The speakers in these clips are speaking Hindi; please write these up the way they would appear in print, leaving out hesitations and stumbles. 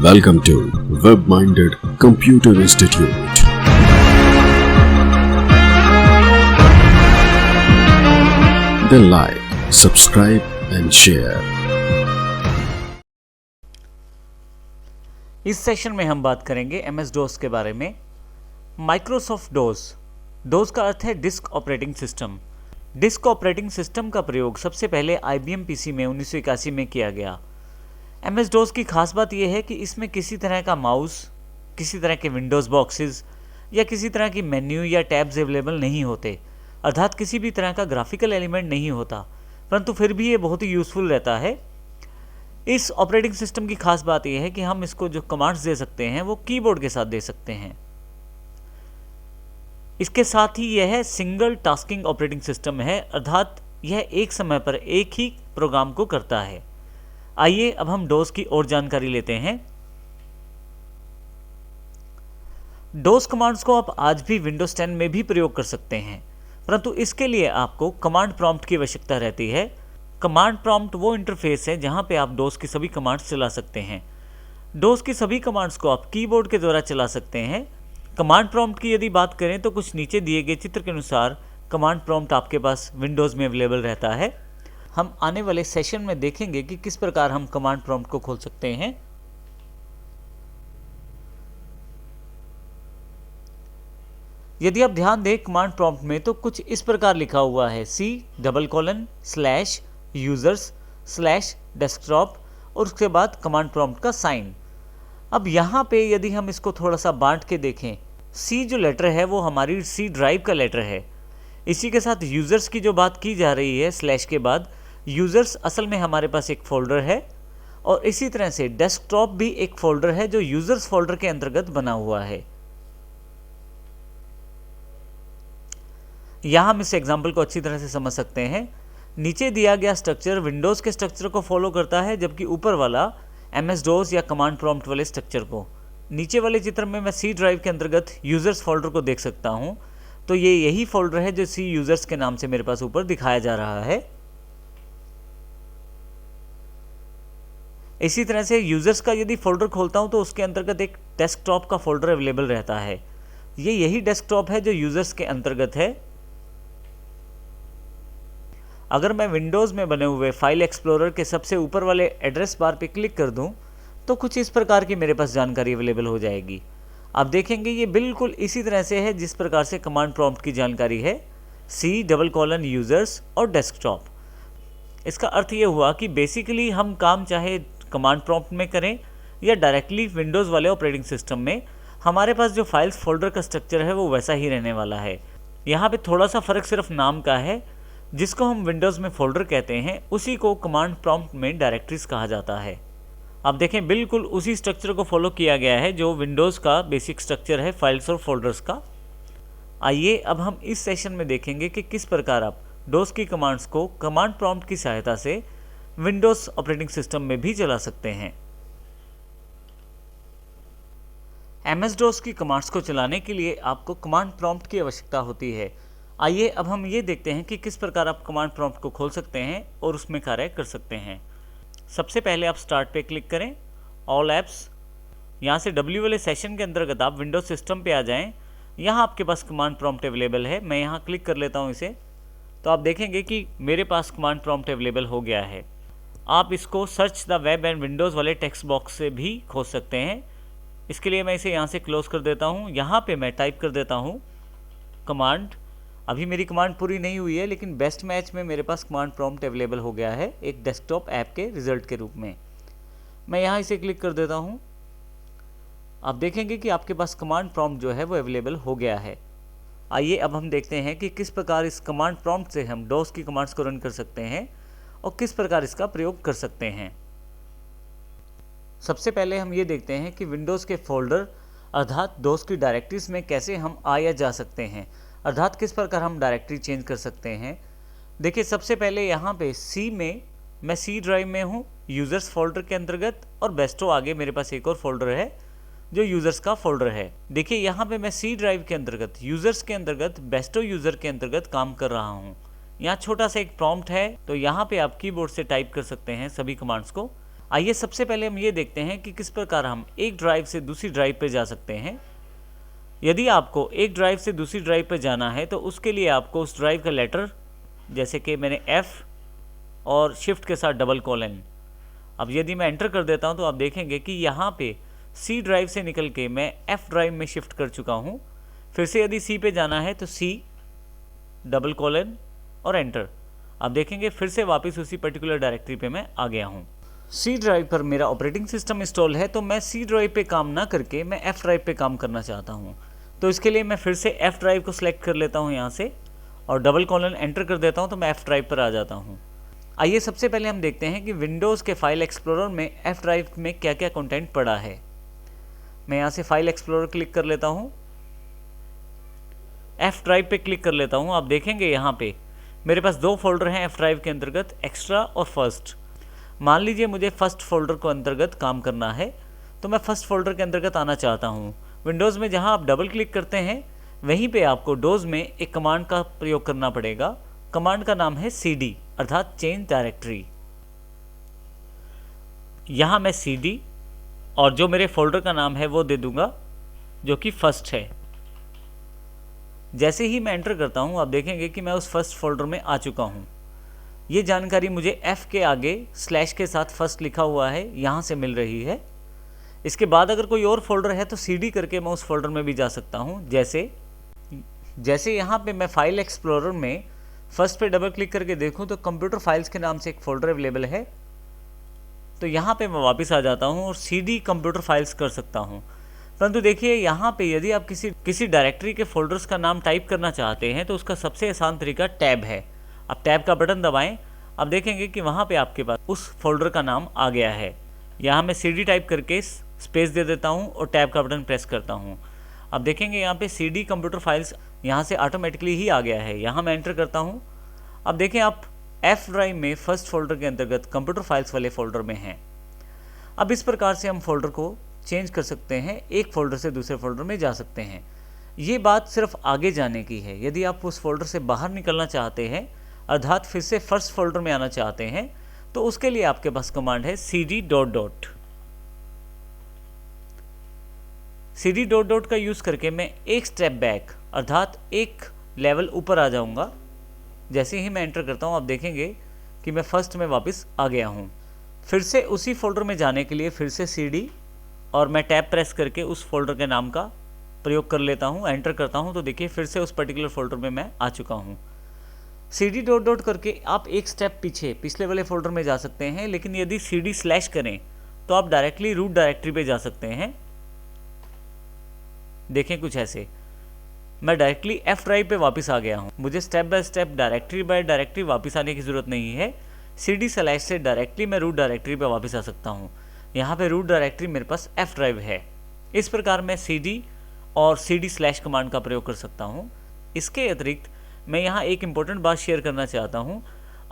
Welcome to Web-Minded Computer Institute. Then like, subscribe and share. इस सेशन में हम बात करेंगे MS DOS के बारे में। माइक्रोसॉफ्ट डोस का अर्थ है disk operating system. Disk operating system का प्रयोग सबसे पहले IBM PC में 1981 में किया गया। MS DOS की खास बात यह है कि इसमें किसी तरह का माउस, किसी तरह के विंडोज़ बॉक्सेस या किसी तरह की मेन्यू या टैब्स अवेलेबल नहीं होते, अर्थात किसी भी तरह का ग्राफिकल एलिमेंट नहीं होता, परंतु फिर भी ये बहुत ही यूज़फुल रहता है। इस ऑपरेटिंग सिस्टम की खास बात यह है कि हम इसको जो कमांड्स दे सकते हैं वो कीबोर्ड के साथ दे सकते हैं। इसके साथ ही यह सिंगल टास्किंग ऑपरेटिंग सिस्टम है, अर्थात यह एक समय पर एक ही प्रोग्राम को करता है। आइए अब हम डोस की और जानकारी लेते हैं। डोस कमांड्स को आप आज भी विंडोज 10 में भी प्रयोग कर सकते हैं, परंतु इसके लिए आपको कमांड प्रॉम्प्ट की आवश्यकता रहती है। कमांड प्रॉम्प्ट वो इंटरफेस है जहां पे आप डोस की सभी कमांड्स चला सकते हैं। डोस की सभी कमांड्स को आप कीबोर्ड के द्वारा चला सकते हैं। कमांड प्रॉम्प्ट की यदि बात करें तो कुछ नीचे दिए गए चित्र के अनुसार कमांड प्रॉम्प्ट आपके पास विंडोज़ में अवेलेबल रहता है। हम आने वाले सेशन में देखेंगे कि किस प्रकार हम कमांड प्रॉम्प्ट को खोल सकते हैं। यदि आप ध्यान दें कमांड प्रॉम्प्ट में तो कुछ इस प्रकार लिखा हुआ है C:/users/desktop और उसके बाद कमांड प्रॉम्प्ट का साइन। अब यहाँ पे यदि हम इसको थोड़ा सा बांट के देखें, C जो लेटर है वो हमारी C ड्राइव का लेटर है। इसी के साथ यूज़र्स की जो बात की जा रही है स्लैश के बाद, यूज़र्स असल में हमारे पास एक फ़ोल्डर है और इसी तरह से डेस्कटॉप भी एक फ़ोल्डर है जो यूज़र्स फ़ोल्डर के अंतर्गत बना हुआ है। यहाँ हम इस एग्जाम्पल को अच्छी तरह से समझ सकते हैं। नीचे दिया गया स्ट्रक्चर विंडोज़ के स्ट्रक्चर को फॉलो करता है, जबकि ऊपर वाला MS DOS या कमांड प्रॉम्प्ट वाले स्ट्रक्चर को। नीचे वाले चित्र में मैं C ड्राइव के अंतर्गत यूज़र्स फोल्डर को देख सकता हूँ, तो ये यही फोल्डर है जो C यूज़र्स के नाम से मेरे पास ऊपर दिखाया जा रहा है। इसी तरह से यूज़र्स का यदि फोल्डर खोलता हूँ तो उसके अंतर्गत एक डेस्कटॉप का फोल्डर अवेलेबल रहता है। ये यही डेस्कटॉप है जो यूज़र्स के अंतर्गत है। अगर मैं विंडोज़ में बने हुए फाइल एक्सप्लोरर के सबसे ऊपर वाले एड्रेस बार पे क्लिक कर दूं तो कुछ इस प्रकार की मेरे पास जानकारी अवेलेबल हो जाएगी। आप देखेंगे ये बिल्कुल इसी तरह से है जिस प्रकार से कमांड प्रॉम्प्ट की जानकारी है, C:/users और डेस्कटॉप। इसका अर्थ ये हुआ कि बेसिकली हम काम चाहे कमांड प्रॉम्प्ट में करें या डायरेक्टली विंडोज़ वाले ऑपरेटिंग सिस्टम में, हमारे पास जो फाइल्स फोल्डर का स्ट्रक्चर है वो वैसा ही रहने वाला है। यहाँ पे थोड़ा सा फ़र्क सिर्फ नाम का है। जिसको हम विंडोज़ में फोल्डर कहते हैं उसी को कमांड प्रॉम्प्ट में डायरेक्टरीज कहा जाता है। आप देखें बिल्कुल उसी स्ट्रक्चर को फॉलो किया गया है जो विंडोज़ का बेसिक स्ट्रक्चर है फाइल्स और फोल्डर्स का। आइए अब हम इस सेशन में देखेंगे कि किस प्रकार आप डोस की कमांड्स को कमांड प्रॉम्प्ट की सहायता से विंडोज़ ऑपरेटिंग सिस्टम में भी चला सकते हैं। MS DOS की कमांड्स को चलाने के लिए आपको कमांड प्रॉम्प्ट की आवश्यकता होती है। आइए अब हम ये देखते हैं कि किस प्रकार आप कमांड प्रॉम्प्ट को खोल सकते हैं और उसमें कार्य कर सकते हैं। सबसे पहले आप स्टार्ट पे क्लिक करें, ऑल ऐप्स। यहाँ से W वाले सेशन के अंतर्गत आप विंडोज सिस्टम पे आ जाएं। यहाँ आपके पास कमांड प्रॉम्प्ट अवेलेबल है। मैं यहाँ क्लिक कर लेता हूँ इसे, तो आप देखेंगे कि मेरे पास कमांड प्रॉम्प्ट अवेलेबल हो गया है। आप इसको search the web and Windows वाले टेक्स्ट बॉक्स से भी खोज सकते हैं। इसके लिए मैं इसे यहाँ से क्लोज कर देता हूँ। यहाँ पर मैं टाइप कर देता हूँ कमांड। अभी मेरी कमांड पूरी नहीं हुई है, लेकिन बेस्ट मैच में मेरे पास कमांड प्रॉम्प्ट अवेलेबल हो गया है एक डेस्कटॉप ऐप के रिजल्ट के रूप में। मैं यहाँ इसे क्लिक कर देता हूँ। आप देखेंगे कि आपके पास कमांड प्रॉम्प्ट जो है वो अवेलेबल हो गया है। आइए अब हम देखते हैं कि किस प्रकार इस कमांड प्रॉम्प्ट से हम डोस की कमांड्स को रन कर सकते हैं और किस प्रकार इसका प्रयोग कर सकते हैं। सबसे पहले हम ये देखते हैं कि विंडोज़ के फोल्डर अर्थात डोस की डायरेक्टरीज में कैसे हम आ या जा सकते हैं, अर्थात किस प्रकार हम डायरेक्टरी चेंज कर सकते हैं। देखिए सबसे पहले यहाँ पे C में मैं C ड्राइव में हूँ यूज़र्स फोल्डर के अंतर्गत, और बेस्टो आगे मेरे पास एक और फोल्डर है जो यूज़र्स का फोल्डर है। देखिए यहाँ पे मैं C ड्राइव के अंतर्गत यूज़र्स के अंतर्गत बेस्टो यूज़र के अंतर्गत काम कर रहा हूँ। यहाँ छोटा सा एक प्रॉम्प्ट है, तो यहाँ पे आप कीबोर्ड से टाइप कर सकते हैं सभी कमांड्स को। आइए सबसे पहले हम ये देखते हैं कि किस प्रकार हम एक ड्राइव से दूसरी ड्राइव पे जा सकते हैं। यदि आपको एक ड्राइव से दूसरी ड्राइव पे जाना है तो उसके लिए आपको उस ड्राइव का लेटर, जैसे कि मैंने F और शिफ्ट के साथ डबल कोलन, अब यदि मैं एंटर कर देता हूं तो आप देखेंगे कि यहाँ पे C ड्राइव से निकल के मैं F ड्राइव में शिफ्ट कर चुका हूँ। फिर से यदि C पे जाना है तो C डबल कोलन और एंटर। आप देखेंगे फिर से वापस उसी पर्टिकुलर डायरेक्टरी पे मैं आ गया हूँ। C ड्राइव पर मेरा ऑपरेटिंग सिस्टम इंस्टॉल है, तो मैं C ड्राइव पे काम ना करके मैं F ड्राइव पे काम करना चाहता हूँ। तो इसके लिए मैं फिर से F ड्राइव को सिलेक्ट कर लेता हूँ यहाँ से और डबल कोलन एंटर कर देता हूँ, तो मैं F ड्राइव पर आ जाता हूँ। आइए सबसे पहले हम देखते हैं कि विंडोज़ के फाइल एक्सप्लोरर में F ड्राइव में क्या क्या कंटेंट पड़ा है। मैं यहाँ से फाइल एक्सप्लोरर क्लिक कर लेता हूँ, F ड्राइव पे क्लिक कर लेता हूँ। आप देखेंगे यहाँ पे मेरे पास दो फोल्डर हैं F ड्राइव के अंतर्गत, एक्स्ट्रा और फर्स्ट। मान लीजिए मुझे फर्स्ट फोल्डर को अंतर्गत काम करना है, तो मैं फर्स्ट फोल्डर के अंतर्गत आना चाहता हूँ। विंडोज़ में जहाँ आप डबल क्लिक करते हैं वहीं पे आपको डोज में एक कमांड का प्रयोग करना पड़ेगा। कमांड का नाम है CD अर्थात चेंज डायरेक्टरी। यहाँ मैं CD और जो मेरे फोल्डर का नाम है वो दे दूंगा, जो कि फर्स्ट है। जैसे ही मैं एंटर करता हूँ आप देखेंगे कि मैं उस फर्स्ट फोल्डर में आ चुका हूँ। ये जानकारी मुझे F के आगे स्लैश के साथ फर्स्ट लिखा हुआ है यहाँ से मिल रही है। इसके बाद अगर कोई और फोल्डर है तो CD करके मैं उस फोल्डर में भी जा सकता हूँ। जैसे यहाँ पे मैं फाइल एक्सप्लोरर में फर्स्ट पे डबल क्लिक करके देखूँ तो कंप्यूटर फाइल्स के नाम से एक फोल्डर अवेलेबल है, तो यहाँ पे मैं वापस आ जाता हूँ और CD कंप्यूटर फाइल्स कर सकता हूँ। परंतु देखिए यहाँ पे यदि आप किसी डायरेक्टरी के फोल्डर्स का नाम टाइप करना चाहते हैं तो उसका सबसे आसान तरीका टैब है। आप टैब का बटन दबाएं, आप देखेंगे कि वहाँ पे आपके पास उस फोल्डर का नाम आ गया है। यहाँ मैं CD टाइप करके स्पेस दे देता हूँ और टैब का बटन प्रेस करता हूँ। आप देखेंगे यहाँ पे CD कंप्यूटर फाइल्स यहाँ से ऑटोमेटिकली ही आ गया है। यहाँ मैं एंटर करता हूँ। अब देखें आप F ड्राइव में फर्स्ट फोल्डर के अंतर्गत कंप्यूटर फाइल्स वाले फोल्डर में हैं। अब इस प्रकार से हम फोल्डर को चेंज कर सकते हैं, एक फोल्डर से दूसरे फोल्डर में जा सकते हैं। ये बात सिर्फ आगे जाने की है। यदि आप उस फोल्डर से बाहर निकलना चाहते हैं अर्थात फिर से फर्स्ट फोल्डर में आना चाहते हैं तो उसके लिए आपके पास कमांड है CD डॉट। CD डॉट का यूज़ करके मैं एक स्टेप बैक अर्थात एक लेवल ऊपर आ जाऊंगा। जैसे ही मैं एंटर करता हूं आप देखेंगे कि मैं फर्स्ट में वापस आ गया हूं। फिर से उसी फोल्डर में जाने के लिए फिर से CD और मैं टैब प्रेस करके उस फोल्डर के नाम का प्रयोग कर लेता हूं, एंटर करता हूं तो देखिए फिर से उस पर्टिकुलर फोल्डर में मैं आ चुका हूं। CD डॉट करके आप एक स्टेप पीछे पिछले वाले फोल्डर में जा सकते हैं, लेकिन यदि CD स्लैश करें तो आप डायरेक्टली रूट डायरेक्टरी पे जा सकते हैं। देखें कुछ ऐसे, मैं डायरेक्टली F ड्राइव पे वापस आ गया हूं। मुझे step by step directory by directory वापस आने की ज़रूरत नहीं है। CD स्लैश से डायरेक्टली मैं रूट डायरेक्टरी पे वापस आ सकता हूं। यहाँ पे रूट डायरेक्टरी मेरे पास F ड्राइव है। इस प्रकार मैं CD और CD स्लैश कमांड का प्रयोग कर सकता हूँ। इसके अतिरिक्त मैं यहाँ एक इम्पोर्टेंट बात शेयर करना चाहता हूँ।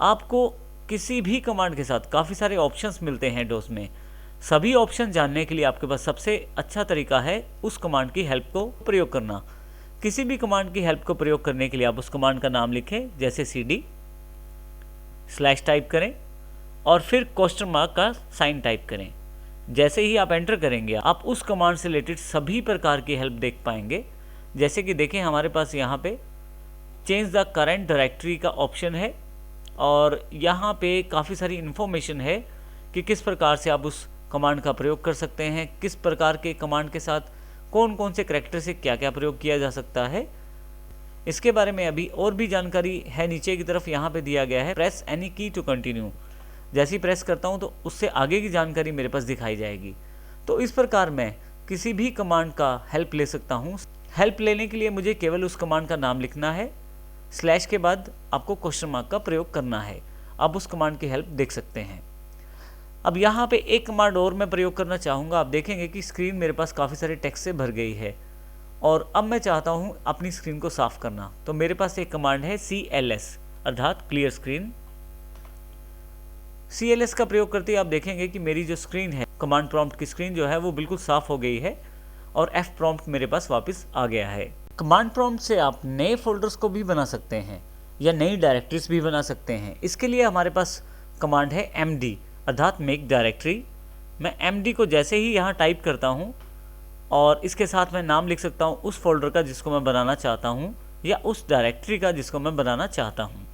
आपको किसी भी कमांड के साथ काफ़ी सारे ऑप्शंस मिलते हैं डोस में। सभी ऑप्शन जानने के लिए आपके पास सबसे अच्छा तरीका है उस कमांड की हेल्प को प्रयोग करना। किसी भी कमांड की हेल्प को प्रयोग करने के लिए आप उस कमांड का नाम लिखें, जैसे CD स्लैश टाइप करें और फिर क्वेश्चन मार्क का साइन टाइप करें। जैसे ही आप एंटर करेंगे आप उस कमांड से रिलेटेड सभी प्रकार की हेल्प देख पाएंगे। जैसे कि देखें हमारे पास यहाँ पे चेंज द करंट डायरेक्टरी का ऑप्शन है और यहाँ पे काफ़ी सारी इन्फॉर्मेशन है कि किस प्रकार से आप उस कमांड का प्रयोग कर सकते हैं, किस प्रकार के कमांड के साथ कौन कौन से करैक्टर से क्या क्या प्रयोग किया जा सकता है। इसके बारे में अभी और भी जानकारी है नीचे की तरफ यहाँ पे दिया गया है। प्रेस एनी की टू कंटिन्यू, जैसे ही प्रेस करता हूँ तो उससे आगे की जानकारी मेरे पास दिखाई जाएगी। तो इस प्रकार मैं किसी भी कमांड का हेल्प ले सकता हूँ। हेल्प लेने के लिए मुझे केवल उस कमांड का नाम लिखना है, स्लैश के बाद आपको क्वेश्चन मार्क का प्रयोग करना है। आप उस कमांड की हेल्प देख सकते हैं। अब यहाँ पे एक कमांड और मैं प्रयोग करना चाहूँगा। आप देखेंगे कि स्क्रीन मेरे पास काफ़ी सारे टेक्स्ट से भर गई है और अब मैं चाहता हूँ अपनी स्क्रीन को साफ़ करना। तो मेरे पास एक कमांड है CLS अर्थात क्लियर स्क्रीन। CLS का प्रयोग करते ही आप देखेंगे कि मेरी जो स्क्रीन है, कमांड प्रॉम्प्ट की स्क्रीन जो है वो बिल्कुल साफ़ हो गई है और F प्रॉम्प्ट मेरे पास वापस आ गया है। कमांड प्रॉम्प्ट से आप नए फोल्डर्स को भी बना सकते हैं या नई डायरेक्टरीज भी बना सकते हैं। इसके लिए हमारे पास कमांड है MD अर्थात मेक डायरेक्टरी। मैं MD को जैसे ही यहाँ टाइप करता हूँ और इसके साथ मैं नाम लिख सकता हूँ उस फोल्डर का जिसको मैं बनाना चाहता हूँ या उस डायरेक्टरी का जिसको मैं बनाना चाहता हूँ।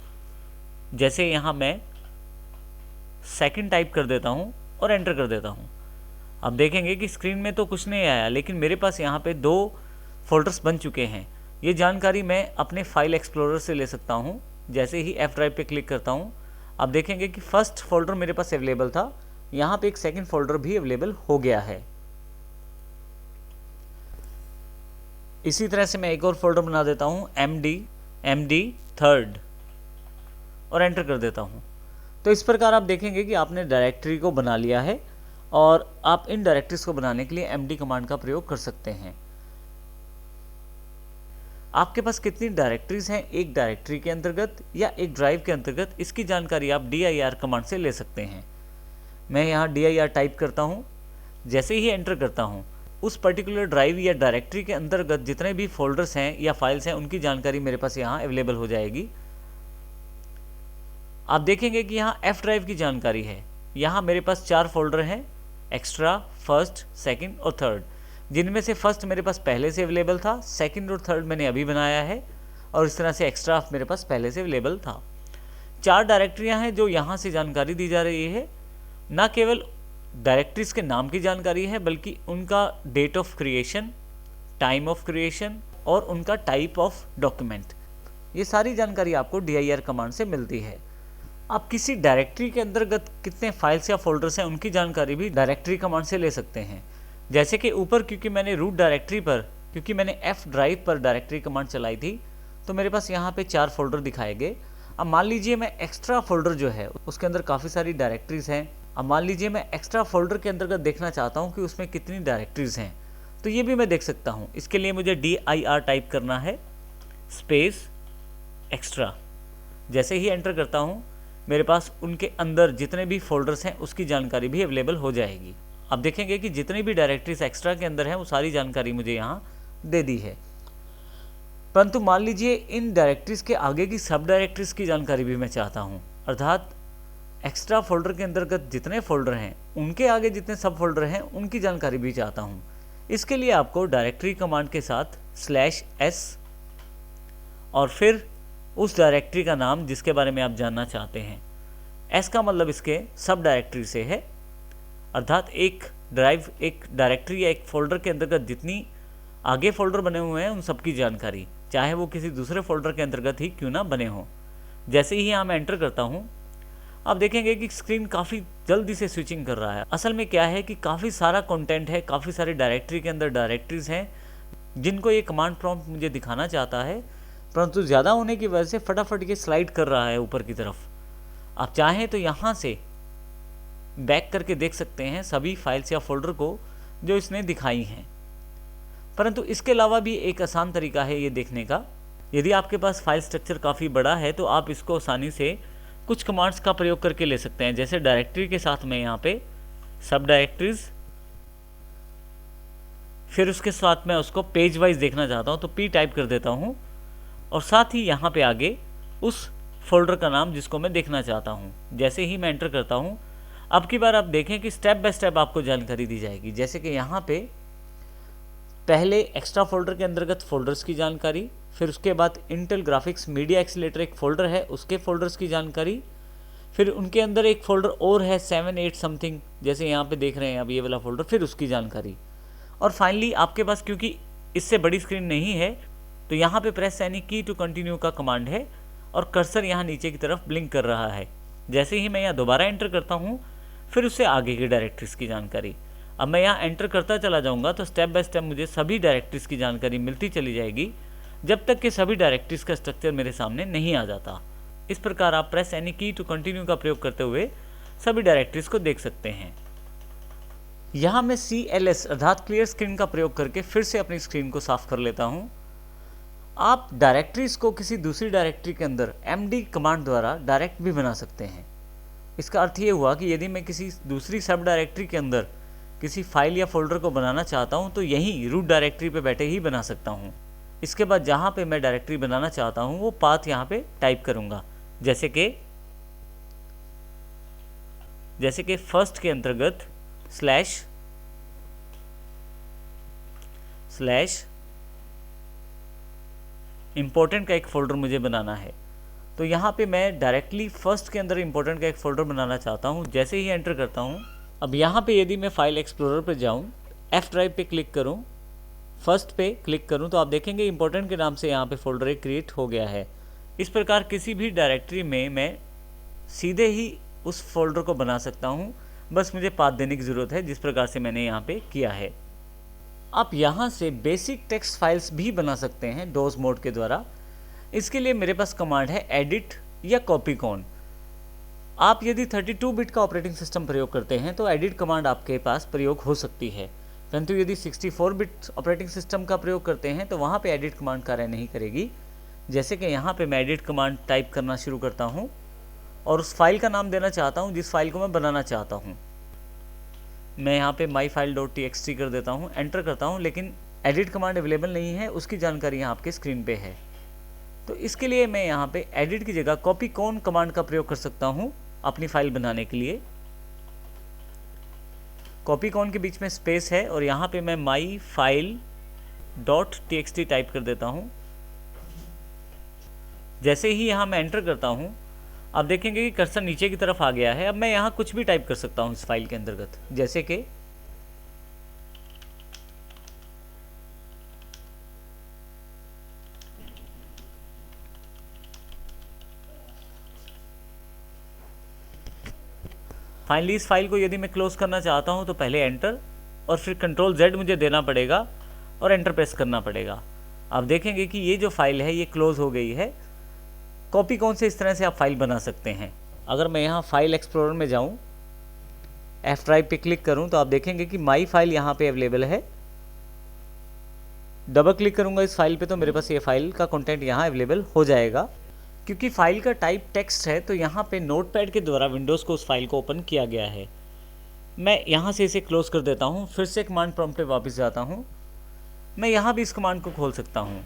जैसे यहाँ मैं सेकंड टाइप कर देता हूँ और एंटर कर देता हूँ। अब देखेंगे कि स्क्रीन में तो कुछ नहीं आया, लेकिन मेरे पास यहाँ पे 2 फोल्डर्स बन चुके हैं। ये जानकारी मैं अपने फाइल एक्सप्लोरर से ले सकता हूँ। जैसे ही F ड्राइव पे क्लिक करता हूँ, अब देखेंगे कि फर्स्ट फोल्डर मेरे पास अवेलेबल था, यहाँ पे एक सेकंड फोल्डर भी अवेलेबल हो गया है। इसी तरह से मैं एक और फोल्डर बना देता हूँ MD थर्ड और एंटर कर देता हूँ। तो इस प्रकार आप देखेंगे कि आपने डायरेक्टरी को बना लिया है और आप इन डायरेक्टरीज को बनाने के लिए MD कमांड का प्रयोग कर सकते हैं। आपके पास कितनी डायरेक्टरीज हैं एक डायरेक्टरी के अंतर्गत या एक ड्राइव के अंतर्गत, इसकी जानकारी आप dir कमांड से ले सकते हैं। मैं यहाँ dir टाइप करता हूँ। जैसे ही एंटर करता हूँ, उस पर्टिकुलर ड्राइव या डायरेक्टरी के अंतर्गत जितने भी फोल्डर्स हैं या फाइल्स हैं उनकी जानकारी मेरे पास यहाँ अवेलेबल हो जाएगी। आप देखेंगे कि यहाँ F ड्राइव की जानकारी है। यहाँ मेरे पास 4 फोल्डर हैं, एक्स्ट्रा, फर्स्ट, सेकंड और थर्ड, जिनमें से फर्स्ट मेरे पास पहले से अवेलेबल था, सेकंड और थर्ड मैंने अभी बनाया है और इस तरह से एक्स्ट्रा मेरे पास पहले से अवेलेबल था। 4 डायरेक्टरियाँ हैं जो यहाँ से जानकारी दी जा रही है। न केवल डायरेक्टरीज के नाम की जानकारी है बल्कि उनका date of creation, time of creation और उनका टाइप ऑफ डॉक्यूमेंट, ये सारी जानकारी आपको dir कमांड से मिलती है। आप किसी डायरेक्टरी के अंतर्गत कितने फाइल्स या फोल्डर्स हैं उनकी जानकारी भी डायरेक्टरी कमांड से ले सकते हैं। जैसे कि ऊपर क्योंकि मैंने रूट डायरेक्टरी पर, क्योंकि मैंने F ड्राइव पर डायरेक्टरी कमांड चलाई थी, तो मेरे पास यहाँ पे 4 फोल्डर दिखाए गए। अब मान लीजिए मैं एक्स्ट्रा फोल्डर जो है उसके अंदर काफ़ी सारी डायरेक्टरीज हैं। अब मान लीजिए मैं एक्स्ट्रा फोल्डर के अंतर्गत देखना चाहता हूँ कि उसमें कितनी डायरेक्टरीज हैं, तो ये भी मैं देख सकता हूँ। इसके लिए मुझे dir टाइप करना है, स्पेस एक्स्ट्रा। जैसे ही एंटर करता हूँ, मेरे पास उनके अंदर जितने भी फोल्डर्स हैं उसकी जानकारी भी अवेलेबल हो जाएगी। अब देखेंगे कि जितनी भी डायरेक्टरीज एक्स्ट्रा के अंदर हैं वो सारी जानकारी मुझे यहाँ दे दी है। परंतु मान लीजिए इन डायरेक्टरीज के आगे की सब डायरेक्टरीज की जानकारी भी मैं चाहता हूँ, अर्थात एक्स्ट्रा फोल्डर के अंतर्गत जितने फोल्डर हैं उनके आगे जितने सब फोल्डर हैं उनकी जानकारी भी चाहता हूँ। इसके लिए आपको डायरेक्टरी कमांड के साथ /s और फिर उस डायरेक्टरी का नाम जिसके बारे में आप जानना चाहते हैं। S का मतलब इसके सब डायरेक्टरी से है, अर्थात एक ड्राइव, एक डायरेक्टरी या एक फोल्डर के अंतर्गत जितनी आगे फोल्डर बने हुए हैं उन सब की जानकारी, चाहे वो किसी दूसरे फोल्डर के अंतर्गत ही क्यों ना बने हों। जैसे ही यहाँ मैं एंटर करता हूँ, आप देखेंगे कि स्क्रीन काफ़ी जल्दी से स्विचिंग कर रहा है। असल में क्या है कि काफ़ी सारा कंटेंट है, काफ़ी सारे डायरेक्टरी के अंदर डायरेक्टरीज हैं जिनको ये कमांड प्रॉम्प्ट मुझे दिखाना चाहता है, परंतु ज़्यादा होने की वजह से फटाफट ये स्लाइड कर रहा है ऊपर की तरफ। आप चाहें तो यहाँ से बैक करके देख सकते हैं सभी फाइल्स या फोल्डर को जो इसने दिखाई हैं। परंतु इसके अलावा भी एक आसान तरीका है ये देखने का। यदि आपके पास फाइल स्ट्रक्चर काफ़ी बड़ा है तो आप इसको आसानी से कुछ कमांड्स का प्रयोग करके ले सकते हैं। जैसे डायरेक्टरी के साथ में यहाँ पे सब डायरेक्टरीज, फिर उसके साथ में उसको पेज वाइज देखना चाहता हूँ तो P टाइप कर देता हूँ और साथ ही यहाँ पे आगे उस फोल्डर का नाम जिसको मैं देखना चाहता हूँ। जैसे ही मैं एंटर करता हूँ, अब की बार आप देखें कि स्टेप बाय स्टेप आपको जानकारी दी जाएगी। जैसे कि यहाँ पे पहले एक्स्ट्रा फोल्डर के अंतर्गत फोल्डर्स की जानकारी, फिर उसके बाद इंटेल ग्राफिक्स मीडिया एक्सीलेटर एक फ़ोल्डर है उसके फोल्डर्स की जानकारी, फिर उनके अंदर एक फ़ोल्डर और है 7-8 समथिंग, जैसे यहाँ पे देख रहे हैं अब ये वाला फ़ोल्डर, फिर उसकी जानकारी। और फाइनली आपके पास क्योंकि इससे बड़ी स्क्रीन नहीं है तो यहाँ पे प्रेस एनी की टू कंटिन्यू का कमांड है और कर्सर यहाँ नीचे की तरफ ब्लिंक कर रहा है। जैसे ही मैं यहाँ दोबारा एंटर करता हूँ, फिर उससे आगे की डायरेक्टरीज की जानकारी। अब मैं यहाँ एंटर करता चला जाऊँगा तो स्टेप बाय स्टेप मुझे सभी डायरेक्टरीज की जानकारी मिलती चली जाएगी जब तक कि सभी डायरेक्टरीज का स्ट्रक्चर मेरे सामने नहीं आ जाता। इस प्रकार आप प्रेस एनी की टू कंटिन्यू का प्रयोग करते हुए सभी डायरेक्टरीज को देख सकते हैं। यहाँ मैं CLS अर्थात क्लियर स्क्रीन का प्रयोग करके फिर से अपनी स्क्रीन को साफ कर लेता हूँ। आप डायरेक्टरीज को किसी दूसरी डायरेक्टरी के अंदर MD कमांड द्वारा डायरेक्ट भी बना सकते हैं। इसका अर्थ ये हुआ कि यदि मैं किसी दूसरी सब डायरेक्टरी के अंदर किसी फाइल या फोल्डर को बनाना चाहता हूँ तो यहीं रूट डायरेक्टरी पे बैठे ही बना सकता हूँ। इसके बाद जहाँ पे मैं डायरेक्टरी बनाना चाहता हूँ वो पाथ यहाँ पे टाइप करूँगा। जैसे कि फर्स्ट के अंतर्गत स्लैश इम्पोर्टेंट का एक फ़ोल्डर मुझे बनाना है। तो यहाँ पे मैं डायरेक्टली फर्स्ट के अंदर इम्पोर्टेंट का एक फ़ोल्डर बनाना चाहता हूँ। जैसे ही एंटर करता हूँ, अब यहाँ पे यदि मैं फाइल एक्सप्लोरर पे जाऊँ, F ड्राइव पे क्लिक करूँ, फर्स्ट पे क्लिक करूँ, तो आप देखेंगे इम्पोर्टेंट के नाम से यहाँ पे फ़ोल्डर एक क्रिएट हो गया है। इस प्रकार किसी भी डायरेक्टरी में मैं सीधे ही उस फोल्डर को बना सकता हूँ, बस मुझे पाथ देने की ज़रूरत है, जिस प्रकार से मैंने यहाँ पे किया है। आप यहाँ से बेसिक टेक्स्ट फाइल्स भी बना सकते हैं डोज मोड के द्वारा। इसके लिए मेरे पास कमांड है एडिट या कॉपीकॉन। आप यदि 32 बिट का ऑपरेटिंग सिस्टम प्रयोग करते हैं तो एडिट कमांड आपके पास प्रयोग हो सकती है, परंतु यदि 64 बिट ऑपरेटिंग सिस्टम का प्रयोग करते हैं तो वहाँ पे एडिट कमांड कार्य नहीं करेगी। जैसे कि यहाँ पे मैं एडिट कमांड टाइप करना शुरू करता हूँ और उस फाइल का नाम देना चाहता हूँ जिस फाइल को मैं बनाना चाहता हूँ। मैं यहाँ पे myfile.txt कर देता हूँ, एंटर करता हूँ, लेकिन एडिट कमांड अवेलेबल नहीं है, उसकी जानकारी यहाँ आपके स्क्रीन पे है। तो इसके लिए मैं यहाँ पे एडिट की जगह कॉपीकॉन कमांड का प्रयोग कर सकता हूँ अपनी फाइल बनाने के लिए। कॉपीकॉन के बीच में स्पेस है और यहाँ पे मैं myfile.txt टाइप कर देता हूँ। जैसे ही यहाँ मैं एंटर करता हूँ, आप देखेंगे कि कर्सर नीचे की तरफ आ गया है। अब मैं यहाँ कुछ भी टाइप कर सकता हूँ इस फाइल के अंतर्गत, जैसे कि फाइनली इस फाइल को यदि मैं क्लोज करना चाहता हूँ तो पहले एंटर और फिर कंट्रोल Z मुझे देना पड़ेगा और एंटर प्रेस करना पड़ेगा। आप देखेंगे कि ये जो फाइल है ये क्लोज हो गई है। कॉपीकॉन से इस तरह से आप फाइल बना सकते हैं। अगर मैं यहाँ फाइल एक्सप्लोरर में जाऊँ, F ड्राइव पे क्लिक करूँ, तो आप देखेंगे कि माई फाइल यहाँ पे अवेलेबल है। डबल क्लिक करूँगा इस फाइल पे तो मेरे पास ये फाइल का कंटेंट यहाँ अवेलेबल हो जाएगा। क्योंकि फाइल का टाइप टेक्स्ट है तो यहाँ पे नोटपैड के द्वारा विंडोज़ को उस फाइल को ओपन किया गया है। मैं यहाँ से इसे क्लोज कर देता हूँ, फिर से कमांड प्रॉम्प्ट पे वापस जाता हूँ। मैं यहाँ भी इस कमांड को खोल सकता हूँ।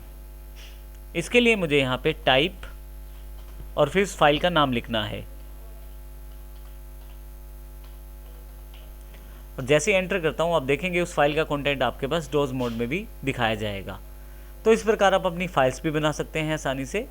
इसके लिए मुझे यहाँ पे टाइप और फिर इस फाइल का नाम लिखना है और जैसे एंटर करता हूँ आप देखेंगे उस फाइल का कंटेंट आपके पास डोज मोड में भी दिखाया जाएगा। तो इस प्रकार आप अपनी फाइल्स भी बना सकते हैं आसानी से।